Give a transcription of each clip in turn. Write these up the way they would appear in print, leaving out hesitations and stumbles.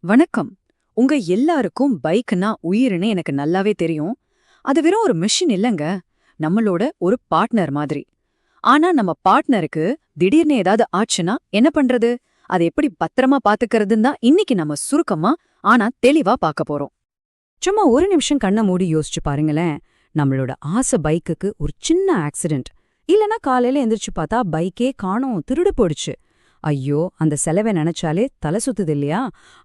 வணக்கம். உங்க எல்லாருக்கும் பைக்னா உயிர்னு எனக்கு நல்லாவே தெரியும். அது வெறும் ஒரு மிஷின் இல்லங்க. நம்மளோட ஒரு பார்ட்னர் மாதிரி. ஆனா நம்ம பார்ட்னருக்கு திடீர்னு ஏதாவது ஆச்சுன்னா என்ன பண்றது? அதை எப்படி பத்திரமா பாத்துக்கிறதுன்னு தான் இன்னைக்கு நம்ம சுருக்கமா ஆனா தெளிவா பார்க்க போறோம். சும்மா ஒரு நிமிஷம் கண்ண மூடி யோசிச்சு பாருங்களேன். நம்மளோட ஆசை பைக்குக்கு ஒரு சின்ன ஆக்சிடென்ட் இல்லனா காலையில எந்திரிச்சு பார்த்தா பைக்கே காணோம், திருடு போயிடுச்சு. ஐயோ, அந்த செலவை நினைச்சாலே தலை சுத்துது இல்லையா?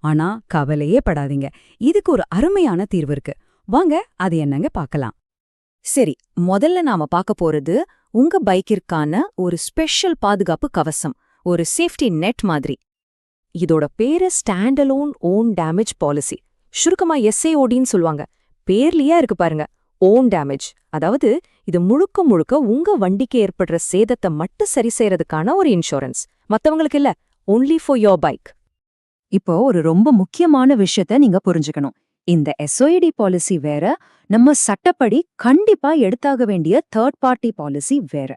ஆனா கவலையே படாதீங்க, இதுக்கு ஒரு அருமையான தீர்வு இருக்கு. வாங்க அது என்னங்க பார்க்கலாம். சரி, முதல்ல நாம பார்க்க போறது உங்க பைக்கிற்கான ஒரு ஸ்பெஷல் பாதுகாப்பு கவசம், ஒரு சேஃப்டி நெட் மாதிரி. இதோட பேரு ஸ்டாண்டலோன் ஓன் டேமேஜ் பாலிசி, சுருக்கமா SAODன்னு சொல்லுவாங்க. பேர்லயே இருக்கு பாருங்க, ஓன் டேமேஜ். அதாவது இது முழுக்க முழுக்க உங்க வண்டிக்கு ஏற்படுற சேதத்தை மட்டும் சரி செய்யறதுக்கான ஒரு இன்சூரன்ஸ், மத்தவங்களுக்கு இல்ல, ஒன்லி ஃபார் யோர் பைக். இப்போ ஒரு ரொம்ப முக்கியமான விஷயத்த நீங்க புரிஞ்சுக்கணும். இந்த SOAD பாலிசி வேற, நம்ம சட்டப்படி கண்டிப்பா எடுத்தாக வேண்டிய தேர்ட் பார்ட்டி பாலிசி வேற.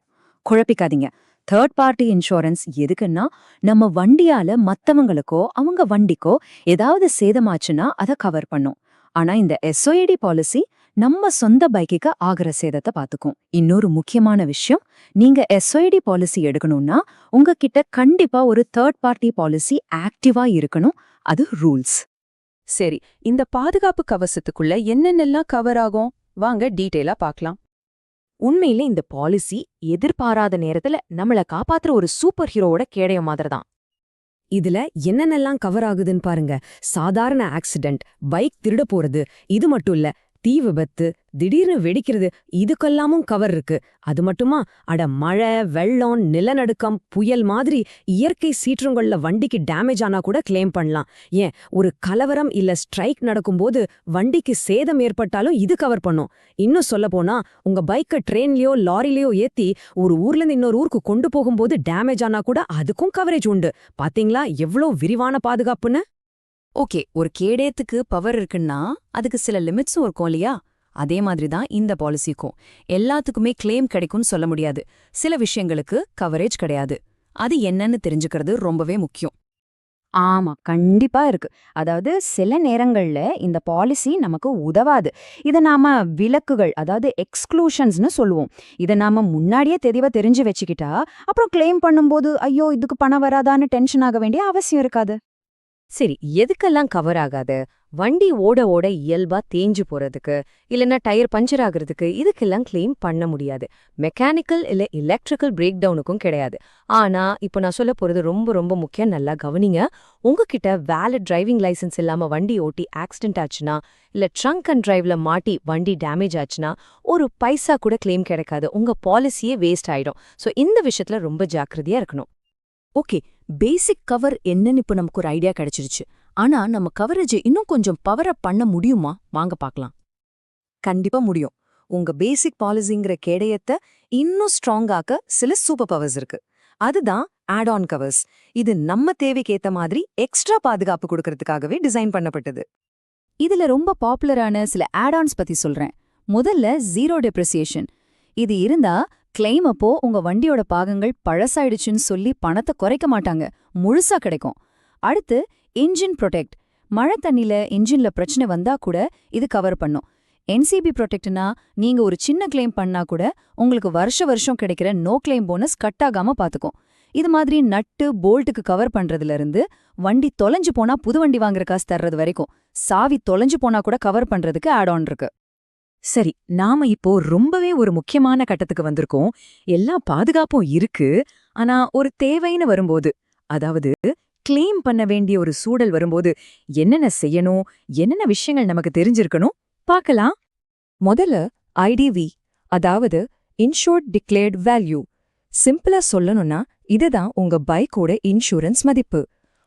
குழப்பிக்காதீங்க. தேர்ட் பார்ட்டி இன்சூரன்ஸ் எதுக்குன்னா, நம்ம வண்டியால மத்தவங்களுக்கோ அவங்க வண்டிக்கோ ஏதாவது சேதமாச்சுன்னா அதை கவர் பண்ணும். ஆனா இந்த SOAD பாலிசி நம்ம சொந்த பைக்குக்கு ஆகிற சேதத்தை பாத்துக்கும். இன்னொரு முக்கியமான விஷயம், நீங்க SOAD பாலிசி எடுக்கணும்னா உங்ககிட்ட கண்டிப்பா ஒரு தேர்ட் பார்ட்டி பாலிசி ஆக்டிவா இருக்கணும். அது ரூல்ஸ். சரி, இந்த பாதுகாப்பு கவசத்துக்குள்ள என்னென்னலாம் கவர் ஆகும்? வாங்க டீட்டெயிலா பார்க்கலாம். உண்மையில இந்த பாலிசி எதிர்பாராத நேரத்துல நம்மள காப்பாத்துற ஒரு சூப்பர் ஹீரோவோட கேடயம் மாதிரிதான். இதுல என்னென்னலாம் கவர் ஆகுதுன்னு பாருங்க. சாதாரண ஆக்சிடென்ட், பைக் திருட போறது, இது மட்டும் இல்ல, தீ விபத்து, திடீர்னு வெடிக்கிறது, இதுக்கெல்லாமும் கவர் இருக்கு. அது மட்டுமா, மழை, வெள்ளம், நிலநடுக்கம், புயல் மாதிரி இயற்கை சீற்றங்கள்ல வண்டிக்கு டேமேஜ் ஆனா கூட கிளைம் பண்ணலாம். ஏன், ஒரு கலவரம் இல்ல ஸ்ட்ரைக் நடக்கும்போது வண்டிக்கு சேதம் ஏற்பட்டாலும் இது கவர் பண்ணும். இன்னும் சொல்ல போனா, உங்க பைக்கை ட்ரெயின்லயோ லாரிலயோ ஏத்தி ஒரு ஊர்ல இருந்து இன்னொரு ஊருக்கு கொண்டு போகும்போது டேமேஜ் ஆனா கூட அதுக்கும் கவரேஜ் உண்டு. பாத்தீங்களா எவ்வளவு விரிவான பாதுகாப்புன்னு? ஓகே, ஒரு கேடயத்துக்கு பவர் இருக்குன்னா அதுக்கு சில லிமிட்ஸும் இருக்கும் இல்லையா? அதே மாதிரி தான் இந்த பாலிசிக்கும். எல்லாத்துக்குமே கிளைம் கிடைக்கும்னு சொல்ல முடியாது. சில விஷயங்களுக்கு கவரேஜ் கிடையாது. அது என்னன்னு தெரிஞ்சுக்கிறது ரொம்பவே முக்கியம். ஆமா, கண்டிப்பா இருக்கு. அதாவது சில நேரங்கள்ல இந்த பாலிசி நமக்கு உதவாது. இத நாம விலக்குகள், அதாவது எக்ஸ்க்ளூஷன்ஸ்னு சொல்லுவோம். இத நாம முன்னாடியே தெளிவா தெரிஞ்சு வச்சுக்கிட்டா அப்புறம் கிளைம் பண்ணும்போது ஐயோ இதுக்கு பணம் வராதான்னு டென்ஷன் ஆக வேண்டிய அவசியம் இருக்காது. சரி, எதுக்கெல்லாம் கவர் ஆகாது? வண்டி ஓட ஓட இயல்பா தேஞ்சு போறதுக்கு, இல்லைன்னா டயர் பஞ்சர் ஆகுறதுக்கு, இதுக்கெல்லாம் கிளைம் பண்ண முடியாது. மெக்கானிக்கல் இல்ல எலக்ட்ரிக்கல் பிரேக் டவுனுக்கும் கிடையாது. ஆனா இப்போ நான் சொல்ல போறது ரொம்ப ரொம்ப முக்கியம், நல்லா கவனிங்க. உங்ககிட்ட வேலிட் டிரைவிங் லைசன்ஸ் இல்லாம வண்டி ஓட்டி ஆக்சிடென்ட் ஆச்சுன்னா, இல்ல ட்ரங்க் அண்ட் டிரைவ்ல மாட்டி வண்டி டேமேஜ் ஆச்சுன்னா ஒரு பைசா கூட கிளைம் கிடைக்காது. உங்க பாலிசியே வேஸ்ட் ஆயிடும். சோ இந்த விஷயத்துல ரொம்ப ஜாக்கிரதையா இருக்கணும். ஓகே, பேசிக் கவர் என்னன்னு இப்ப நமக்கு ஒரு ஐடியா கிடைச்சிருச்சு. ஆனா நம்ம கவரேஜ் இன்னும் கொஞ்சம் பவர் அப் பண்ண முடியுமா? வாங்க பார்க்கலாம். கண்டிப்பா முடியும். உங்க பேசிக் பாலிசிங்கிற கேடயத்தை இன்னும் ஸ்ட்ராங்காக்க சில சூப்பர் பவர்ஸ் இருக்கு. அதுதான் ஆட் ஆன் கவர்ஸ். இது நம்ம தேவைக்கேத்த மாதிரி எக்ஸ்ட்ரா பாதுகாப்பு கொடுக்கறதுக்காகவே டிசைன் பண்ணப்பட்டது. இதுல ரொம்ப பாப்புலரான சில ஆட் ஆன்ஸ் பத்தி சொல்றேன். முதல்ல ஜீரோ டெப்ரிசியேஷன். இது இருந்தா கிளைம் அப்போ உங்க வண்டியோட பாகங்கள் பழசாயிடுச்சுன்னு சொல்லி பணத்தை குறைக்க மாட்டாங்க, முழுசா கிடைக்கும். அடுத்து இன்ஜின் ப்ரொடெக்ட். மழை தண்ணில இன்ஜின்ல பிரச்சனை வந்தா கூட இது கவர் பண்ணும். NCB ப்ரொடெக்ட்னா நீங்க ஒரு சின்ன கிளைம் பண்ணா கூட உங்களுக்கு வருஷம் கிடைக்கிற நோ கிளைம் போனஸ் கட் ஆகாம பாத்துக்கும். இது மாதிரி நட்டு போல்ட்டுக்கு கவர் பண்றதுல இருந்து வண்டி தொலைஞ்சு போனா புது வண்டி வாங்குற காசு தர்றது வரைக்கும், சாவி தொலைஞ்சு போனா கூட கவர் பண்றதுக்கு ஆட் ஆன் இருக்கு. சரி, நாம இப்போ ரொம்பவே ஒரு முக்கியமான கட்டத்துக்கு வந்திருக்கோம். எல்லா பாதுகாப்பும் இருக்கு. ஆனா ஒரு தேவைன்னு வரும்போது, அதாவது கிளைம் பண்ண வேண்டிய ஒரு சூழல் வரும்போது என்னென்ன செய்யணும், என்னென்ன விஷயங்கள் நமக்கு தெரிஞ்சிருக்கணும் பார்க்கலாம். முதல்ல IDV, அதாவது இன்சூர்ட் டிக்ளேர்ட் வேல்யூ. சிம்பிளா சொல்லணும்னா இதுதான் உங்க பைக்கோட இன்சூரன்ஸ் மதிப்பு.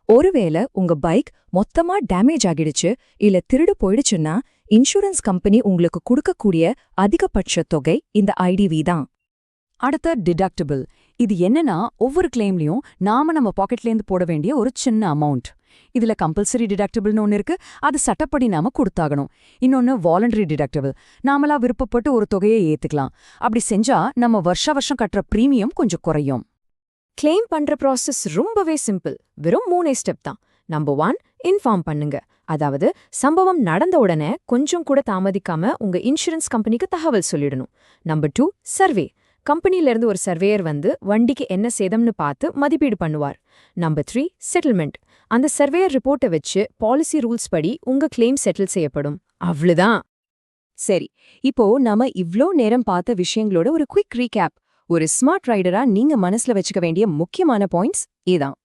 ஒருவேளை உங்க பைக் மொத்தமா டேமேஜ் ஆகிடுச்சு இல்ல திருடு போயிடுச்சுன்னா இன்சூரன்ஸ் கம்பெனி உங்களுக்கு கொடுக்கக்கூடிய அதிகபட்ச தொகை இந்த IDV தான். அடுத்த டிடக்டபிள். இது என்னன்னா ஒவ்வொரு கிளைம்லயும் நாம நம்ம பாக்கெட்லேருந்து போட வேண்டிய ஒரு சின்ன அமௌண்ட். இதுல கம்பல்சரி டிடக்டபிள்னு ஒன்னு இருக்கு, அது சட்டப்படி நாம கொடுத்தாகணும். இன்னொன்னு வாலண்டரி டிடக்டபிள். நாமளா விருப்பப்பட்டு ஒரு தொகையை ஏத்துக்கலாம். அப்படி செஞ்சா நம்ம வருஷம் கட்டுற பிரீமியம் கொஞ்சம் குறையும். கிளைம் பண்ற ப்ராசஸ் ரொம்பவே சிம்பிள். வெறும் 3 ஸ்டெப் தான். நம்பர் 1, இன்ஃபார்ம் பண்ணுங்க. அதாவது சம்பவம் நடந்த உடனே கொஞ்சம் கூட தாமதிக்காம உங்க இன்சூரன்ஸ் கம்பெனிக்கு தகவல் சொல்லிடணும். Number 2, survey. கம்பெனில இருந்து ஒரு சர்வேயர் வந்து வண்டிக்கு என்ன சேதம்னு பார்த்து மதிப்பீடு பண்ணுவார். Number 3, settlement. அந்த சர்வேயர் ரிப்போர்ட்டை வச்சு பாலிசி ரூல்ஸ் படி உங்க கிளைம் செட்டில் செய்யப்படும். அவ்வளவுதான். சரி, இப்போ நாம இவ்ளோ நேரம் பார்த்த விஷயங்களோட ஒரு குயிக் ரீகேப். ஒரு ஸ்மார்ட் ரைடரா நீங்க மனசுல வச்சுக்க வேண்டிய முக்கியமான பாயிண்ட்ஸ் இதான்.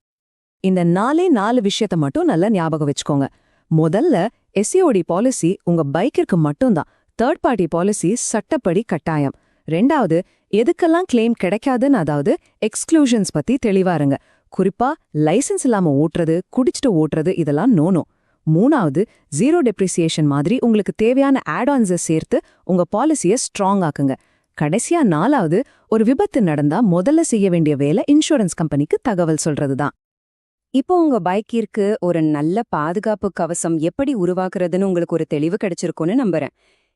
இந்த 4 விஷயத்த மட்டும் நல்லா ஞாபகம் வச்சுக்கோங்க. முதல்ல, எஸ்ஏஓடி பாலிசி உங்க பைக்கிற்கு மட்டும்தான். தேர்ட் பார்ட்டி பாலிசி சட்டப்படி கட்டாயம். ரெண்டாவது, எதுக்கெல்லாம் கிளைம் கிடைக்காதுன்னு, அதாவது எக்ஸ்க்ளூஷன்ஸ் பத்தி தெளிவாருங்க. குறிப்பா லைசென்ஸ் இல்லாம ஓட்டுறது, குடிச்சிட்டு ஓட்டுறது இதெல்லாம் நோனோ. மூணாவது, ஜீரோ டெப்ரிசியேஷன் மாதிரி உங்களுக்கு தேவையான ஆட்-ஆன்ஸை சேர்த்து உங்க பாலிசியை ஸ்ட்ராங் ஆக்குங்க. கடைசியா 4வது, ஒரு விபத்து நடந்தா முதல்ல செய்ய வேண்டிய வேலை இன்சூரன்ஸ் கம்பெனிக்கு தகவல் சொல்றதுதான். இப்போ உங்க பைக்கிற்கு ஒரு நல்ல பாதுகாப்பு கவசம் எப்படி உருவாக்குறதுன்னு உங்களுக்கு ஒரு தெளிவு கிடைச்சிருக்கும்னு நம்புறேன்.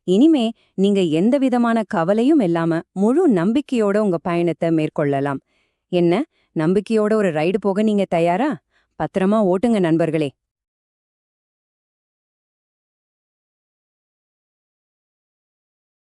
இனிமே நீங்க எந்த விதமான கவலையும் இல்லாம முழு நம்பிக்கையோட உங்க பயணத்தை மேற்கொள்ளலாம். என்ன, நம்பிக்கையோட ஒரு ரைடு போக நீங்க தயாரா? பத்திரமா ஓட்டுங்க நண்பர்களே.